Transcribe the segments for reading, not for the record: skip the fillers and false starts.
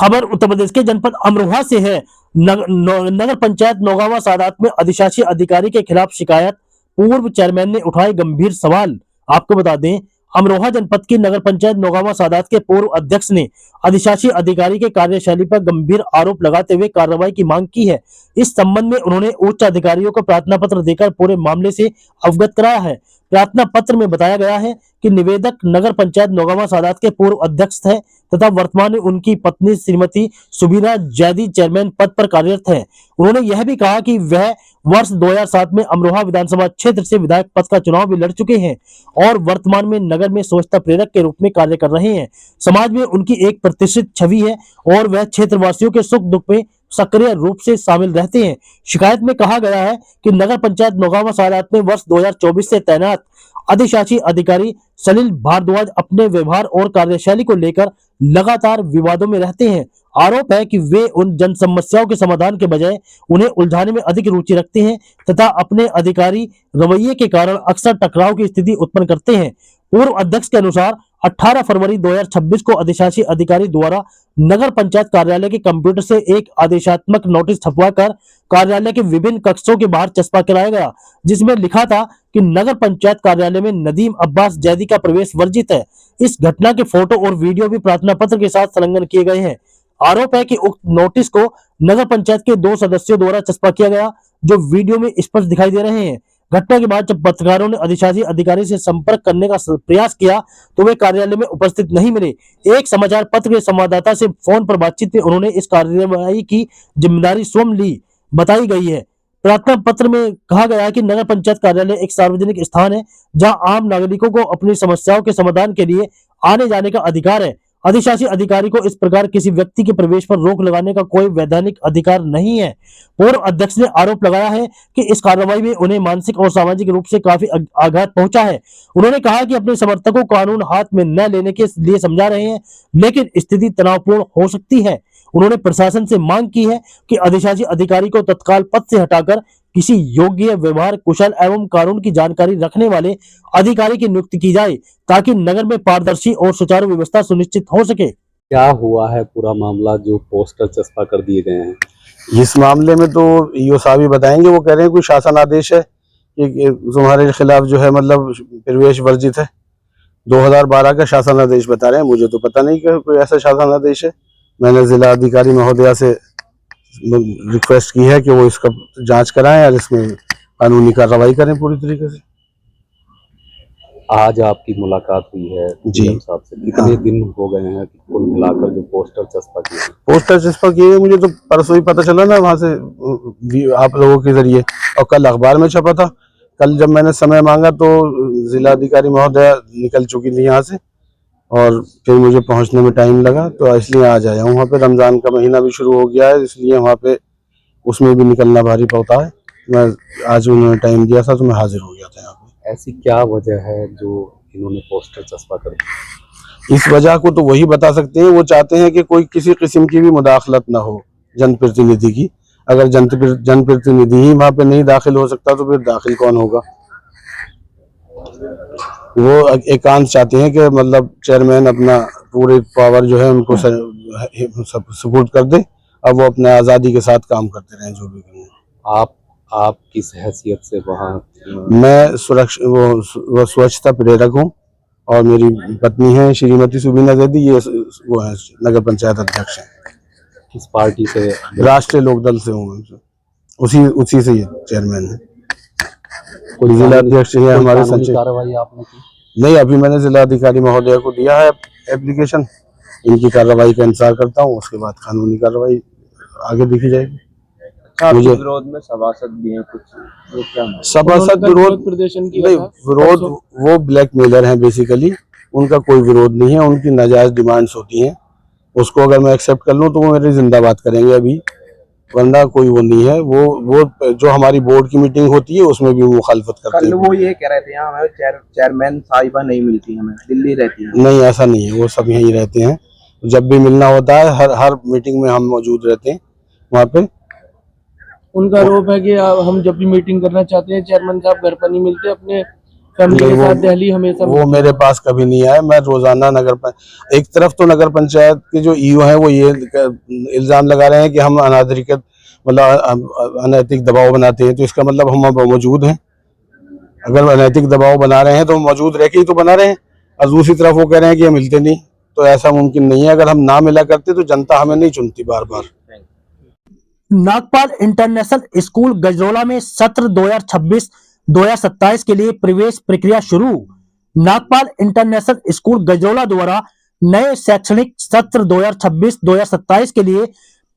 खबर उत्तर प्रदेश के जनपद अमरोहा से है। नगर पंचायत नौगावा सादात में अधिशासी अधिकारी के खिलाफ शिकायत, पूर्व चेयरमैन ने उठाए गंभीर सवाल। आपको बता दें, अमरोहा जनपद की नगर पंचायत नौगावा सादात के पूर्व अध्यक्ष ने अधिशासी अधिकारी के कार्यशैली पर गंभीर आरोप लगाते हुए कार्रवाई की मांग की है। इस संबंध में उन्होंने उच्च अधिकारियों को प्रार्थना पत्र देकर पूरे मामले से अवगत कराया है। प्रार्थना पत्र में बताया गया है कि निवेदक नगर पंचायत नौगावा सादात के पूर्व अध्यक्ष है तथा वर्तमान में उनकी पत्नी श्रीमती सुबीना जैदी चेयरमैन पद पर कार्यरत है। उन्होंने यह भी कहा कि वह वर्ष 2007 में अमरोहा विधानसभा क्षेत्र से विधायक पद का चुनाव भी लड़ चुके हैं और वर्तमान में नगर में स्वच्छता प्रेरक के रूप में कार्य कर रहे हैं। समाज में उनकी एक प्रतिष्ठित छवि है और वह क्षेत्रवासियों के सुख दुख में सक्रिय रूप से शामिल रहते हैं। शिकायत में कहा गया है कि नगर पंचायत नौगावा सादात में वर्ष 2024 से तैनात अधिशासी अधिकारी सलील भारद्वाज अपने व्यवहार और कार्यशैली को लेकर लगातार विवादों में रहते हैं। आरोप है कि वे उन जन समस्याओं के समाधान के बजाय उन्हें उलझाने में अधिक रुचि रखते हैं तथा अपने अधिकारी रवैये के कारण अक्सर टकराव की स्थिति उत्पन्न करते हैं। पूर्व अध्यक्ष के अनुसार 18 फरवरी 2026 को अधिशासी अधिकारी द्वारा नगर पंचायत कार्यालय के कंप्यूटर से एक आदेशात्मक नोटिस छपवाकर कार्यालय के विभिन्न कक्षों के बाहर चस्पा कराया गया, जिसमें लिखा था कि नगर पंचायत कार्यालय में नदीम अब्बास जैदी का प्रवेश वर्जित है। इस घटना के फोटो और वीडियो भी प्रार्थना पत्र के साथ संलग्न किए गए हैं। आरोप है कि उक्त नोटिस को नगर पंचायत के 2 सदस्यों द्वारा चस्पा किया गया, जो वीडियो में स्पष्ट दिखाई दे रहे हैं। घटना के बाद जब पत्रकारों ने अधिशासी अधिकारी से संपर्क करने का प्रयास किया तो वे कार्यालय में उपस्थित नहीं मिले। एक समाचार पत्र के संवाददाता से फोन पर बातचीत में उन्होंने इस कार्रवाई की जिम्मेदारी स्वयं ली बताई गई है। प्रार्थना पत्र में कहा गया है कि नगर पंचायत कार्यालय एक सार्वजनिक स्थान है जहां आम नागरिकों को अपनी समस्याओं के समाधान के लिए आने जाने का अधिकार है। अधिशासी अधिकारी को इस प्रकार किसी व्यक्ति के प्रवेश पर रोक लगाने का कोई वैधानिक अधिकार नहीं है। पूर्व अध्यक्ष ने आरोप लगाया है कि इस कार्रवाई में उन्हें मानसिक और सामाजिक रूप से काफी आघात पहुंचा है। उन्होंने कहा कि अपने समर्थकों को कानून हाथ में न लेने के लिए समझा रहे हैं, लेकिन स्थिति तनावपूर्ण हो सकती है। उन्होंने प्रशासन से मांग की है कि अधिशासी अधिकारी को तत्काल पद से हटाकर किसी योग्य, व्यवहार कुशल एवं कानून की जानकारी रखने वाले अधिकारी की नियुक्ति की जाए ताकि नगर में पारदर्शी और सुचारू व्यवस्था सुनिश्चित हो सके। क्या हुआ है पूरा मामला जो पोस्टर चस्पा कर दिए गए हैं? इस मामले में तो ईओ साहब ही बताएंगे। वो कह रहे हैं कोई शासन आदेश है कि तुम्हारे खिलाफ जो है मतलब प्रवेश वर्जित है। 2012 का शासन आदेश बता रहे हैं, मुझे तो पता नहीं कि कोई ऐसा शासन आदेश है। मैंने जिला अधिकारी महोदया से रिक्वेस्ट की है कि वो इसका जांच कराएं और इसमें कानूनी कार्रवाई करें पूरी तरीके से। आज आपकी मुलाकात हुई है जी साहब से, कितने दिन हो गए हैं कुल मिलाकर जो पोस्टर चस्पा किए? पोस्टर चस्पा किए मुझे तो परसों ही पता चला ना, वहां से आप लोगों के जरिए, और कल अखबार में छपा था। कल जब मैंने समय मांगा तो जिला अधिकारी महोदया निकल चुकी थी यहाँ से और फिर मुझे पहुंचने में टाइम लगा, तो इसलिए आज आया हूँ। वहाँ पे रमजान का महीना भी शुरू हो गया है, इसलिए वहाँ पे उसमें भी निकलना भारी पड़ता है। मैं आज उन्होंने टाइम दिया था तो मैं हाजिर हो गया था यहाँ पे। ऐसी क्या वजह है जो इन्होंने पोस्टर चस्पा कर दिया? इस वजह को तो वही बता सकते हैं। वो चाहते हैं कि कोई किसी किस्म की भी मुदाखलत ना हो जनप्रतिनिधि की। अगर जनप्रतिनिधि ही वहाँ पे नहीं दाखिल हो सकता तो फिर दाखिल कौन होगा? वो एकांत चाहते हैं कि मतलब चेयरमैन अपना पूरे पावर जो है उनको सपोर्ट कर दे, अब वो अपने आज़ादी के साथ काम करते रहें जो भी करें। आप किस हैसियत से वहाँ? मैं स्वच्छता प्रेरक हूँ और मेरी पत्नी है श्रीमती सुबीना जैदी, ये वो है नगर पंचायत अध्यक्ष हैं। किस पार्टी से? राष्ट्रीय लोकदल से हूँ, उसी से ये चेयरमैन है। कोई जिला अध्यक्ष है हमारे संचिव। कार्रवाई आपने की? नहीं, अभी मैंने जिला अधिकारी महोदया को दिया है एप्लीकेशन। इनकी कार्रवाई का इंतजार करता हूँ, उसके बाद कानूनी कार्रवाई आगे देखी जाएगी। मुझे विरोध में सभासद भी हैं कुछ, वो क्या सभासद विरोध प्रदर्शन की? नहीं, विरोध वो ब्लैकमेलर हैं बेसिकली। उनका कोई विरोध नहीं है, उनकी नाजायज डिमांड्स होती हैं, उसको अगर मैं एक्सेप्ट कर लूँ तो वो मेरी जिंदाबाद करेंगे अभी, वरना कोई वो नहीं है। वो जो हमारी बोर्ड की मीटिंग होती है उसमें भी मुखालफत करते हैं। वो ये कह रहे थे हमें चेयरमैन साहिबा नहीं मिलती, हमें दिल्ली रहती है। नहीं, ऐसा नहीं है, वो सब यहीं रहते हैं। जब भी मिलना होता है हर मीटिंग में हम मौजूद रहते हैं वहाँ पे। उनका आरोप है कि हम जब भी मीटिंग करना चाहते हैं चेयरमैन साहब घर पर नहीं मिलते, अपने फैमिली नहीं, के वो- साथ दिल्ली हमेशा वो मेरे पास कभी नहीं आया। मैं रोजाना एक तरफ तो नगर पंचायत के जो ईओ हैं वो ये इल्जाम लगा रहे हैं कि हम अनाधिकृत मतलब अनैतिक दबाव बनाते हैं, तो इसका मतलब हम मौजूद हैं। अगर अनैतिक दबाव बना रहे हैं तो हम मौजूद रह के ही तो बना रहे हैं, और दूसरी तरफ वो कह रहे हैं कि हम मिलते नहीं, तो ऐसा मुमकिन नहीं है। अगर हम ना मिला करते तो जनता हमें नहीं चुनती बार बार। नागपाल इंटरनेशनल स्कूल गजरोला में सत्र 2026-2027 के लिए प्रवेश प्रक्रिया शुरू। नागपाल इंटरनेशनल स्कूल गजरोला द्वारा नए शैक्षणिक सत्र 2026-2027 के लिए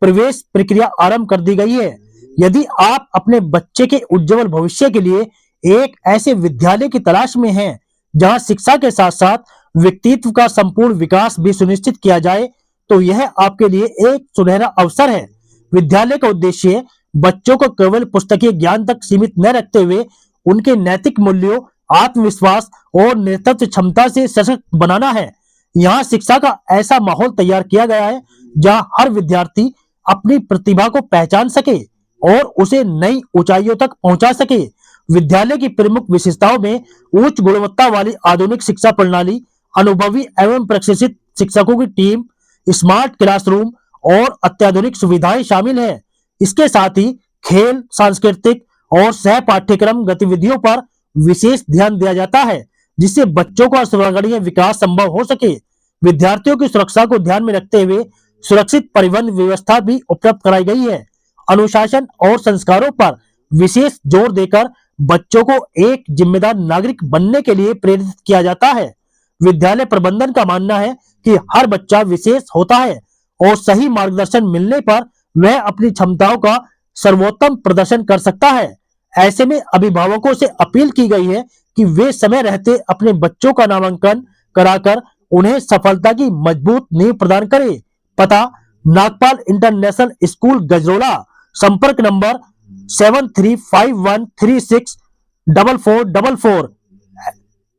प्रवेश प्रक्रिया आरंभ कर दी गई है। यदि आप अपने बच्चे के उज्जवल भविष्य के लिए एक ऐसे विद्यालय की तलाश में हैं जहां शिक्षा के साथ साथ व्यक्तित्व का संपूर्ण विकास भी सुनिश्चित किया जाए, तो यह आपके लिए एक सुनहरा अवसर है। विद्यालय का उद्देश्य बच्चों को केवल पुस्तकीय ज्ञान तक सीमित न रखते हुए उनके नैतिक मूल्यों, आत्मविश्वास और नेतृत्व क्षमता से सशक्त बनाना है। यहाँ शिक्षा का ऐसा माहौल तैयार किया गया है जहाँ हर विद्यार्थी अपनी प्रतिभा को पहचान सके और उसे नई ऊंचाइयों तक पहुंचा सके। विद्यालय की प्रमुख विशेषताओं में उच्च गुणवत्ता वाली आधुनिक शिक्षा प्रणाली, अनुभवी एवं प्रशिक्षित शिक्षकों की टीम, स्मार्ट क्लासरूम और अत्याधुनिक सुविधाएं शामिल हैं। इसके साथ ही खेल, सांस्कृतिक और सह पाठ्यक्रम गतिविधियों पर विशेष ध्यान दिया जाता है, जिससे बच्चों का सर्वांगीण विकास संभव हो सके। विद्यार्थियों की सुरक्षा को ध्यान में रखते हुए सुरक्षित परिवहन व्यवस्था भी उपलब्ध कराई गई है। अनुशासन और संस्कारों पर विशेष जोर देकर बच्चों को एक जिम्मेदार नागरिक बनने के लिए प्रेरित किया जाता है। विद्यालय प्रबंधन का मानना है कि हर बच्चा विशेष होता है और सही मार्गदर्शन मिलने पर वह अपनी क्षमताओं का सर्वोत्तम प्रदर्शन कर सकता है। ऐसे में अभिभावकों से अपील की गई है कि वे समय रहते अपने बच्चों का नामांकन कराकर उन्हें सफलता की मजबूत नींव प्रदान करें। पता: नागपाल इंटरनेशनल स्कूल गजरोला। संपर्क नंबर 7351364444,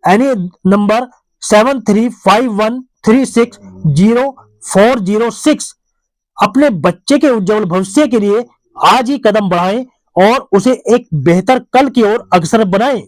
यानी नंबर 7351360406। अपने बच्चे के उज्जवल भविष्य के लिए आज ही कदम बढ़ाएं और उसे एक बेहतर कल की ओर अग्रसर बनाएं।